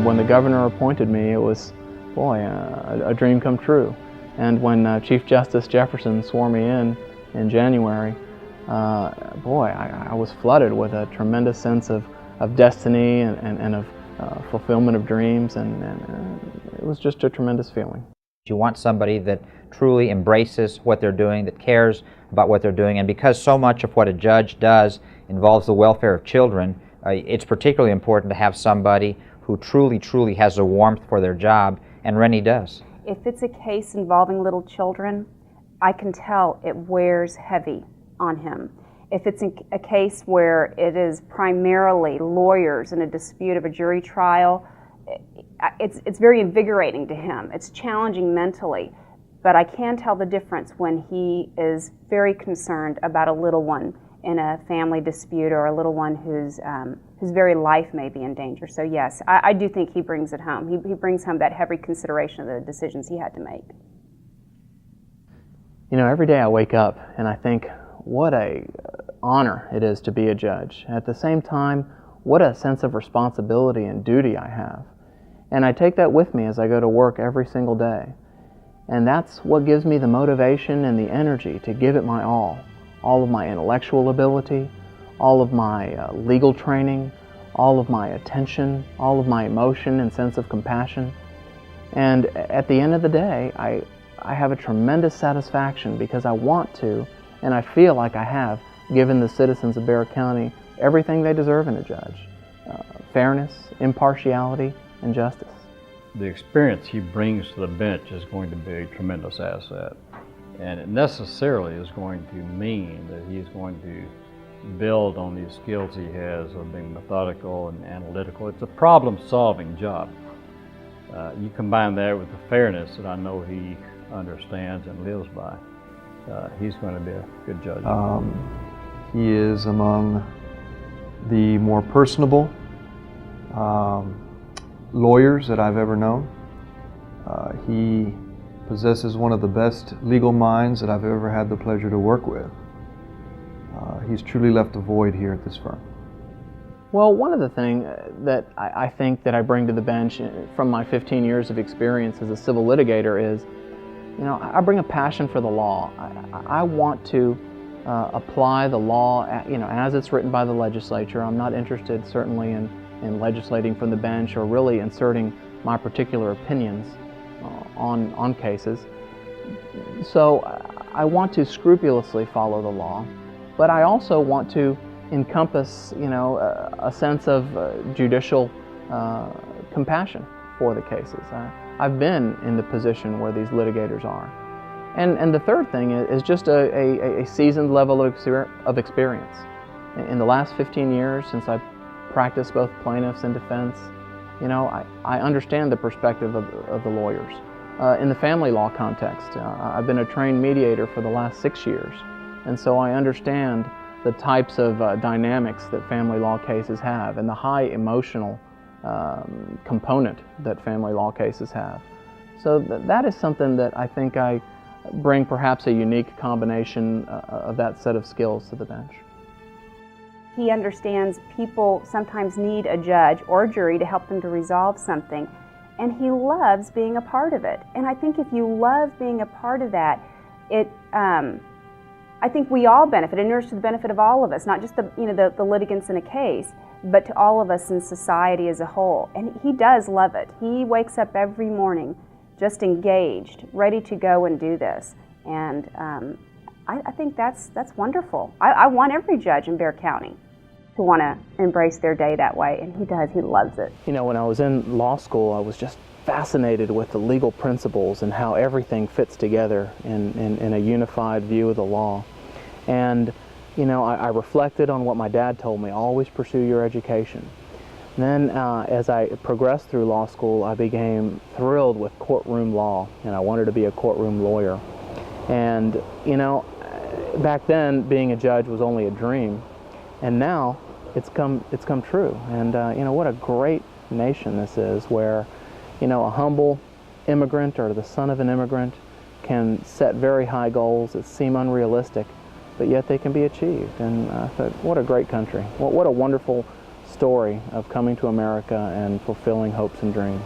when the governor appointed me, it was, boy, a dream come true. And when Chief Justice Jefferson swore me in January, boy, I was flooded with a tremendous sense of destiny and of fulfillment of dreams, and it was just a tremendous feeling. You want somebody that truly embraces what they're doing, that cares about what they're doing, and because so much of what a judge does involves the welfare of children, it's particularly important to have somebody who truly has a warmth for their job, and Rene does. If it's a case involving little children, I can tell it wears heavy on him. If it's a case where it is primarily lawyers in a dispute of a jury trial, it's very invigorating to him. It's challenging mentally, but I can tell the difference when he is very concerned about a little one in a family dispute or a little one whose very life may be in danger. So yes, I do think he brings it home. He brings home that heavy consideration of the decisions he had to make. You know, every day I wake up and I think, what a honor it is to be a judge. At the same time, what a sense of responsibility and duty I have. And I take that with me as I go to work every single day. And that's what gives me the motivation and the energy to give it my all of my intellectual ability, all of my legal training, all of my attention, all of my emotion and sense of compassion. And at the end of the day, I have a tremendous satisfaction because I want to, and I feel like I have given the citizens of Bexar County everything they deserve in a judge: fairness, impartiality, and justice. The experience he brings to the bench is going to be a tremendous asset, and it necessarily is going to mean that he's going to build on these skills he has of being methodical and analytical. It's a problem-solving job. You combine that with the fairness that I know he understands and lives by, he's going to be a good judge. He is among the more personable lawyers that I've ever known. He possesses one of the best legal minds that I've ever had the pleasure to work with. He's truly left a void here at this firm. Well, one of the things that I think that I bring to the bench from my 15 years of experience as a civil litigator is, you know, I bring a passion for the law. I want to apply the law, you know, as it's written by the legislature. I'm not interested certainly in legislating from the bench or really inserting my particular opinions on cases. So I want to scrupulously follow the law, but I also want to encompass, you know, a sense of judicial compassion for the cases. I've been in the position where these litigators are. And the third thing is just a seasoned level of experience. In the last 15 years, since I've practiced both plaintiffs and defense, you know, I understand the perspective of the lawyers. In the family law context, I've been a trained mediator for the last 6 years, and so I understand the types of dynamics that family law cases have and the high emotional component that family law cases have. So that is something that I think I bring perhaps a unique combination of that set of skills to the bench. He understands people sometimes need a judge or a jury to help them to resolve something, and he loves being a part of it. And I think if you love being a part of that, I think we all benefit. It inures to the benefit of all of us, not just the litigants in a case, but to all of us in society as a whole. And he does love it. He wakes up every morning just engaged, ready to go and do this. And I think that's wonderful. I want every judge in Bexar County to want to embrace their day that way, and he does. He loves it. You know, when I was in law school, I was just fascinated with the legal principles and how everything fits together in a unified view of the law. And, you know, I reflected on what my dad told me: always pursue your education. Then, as I progressed through law school, I became thrilled with courtroom law, and I wanted to be a courtroom lawyer. And, you know, back then, being a judge was only a dream, and now it's come true. And, you know, what a great nation this is, where, you know, a humble immigrant or the son of an immigrant can set very high goals that seem unrealistic, but yet they can be achieved. And I thought, what a great country. What a wonderful story of coming to America and fulfilling hopes and dreams.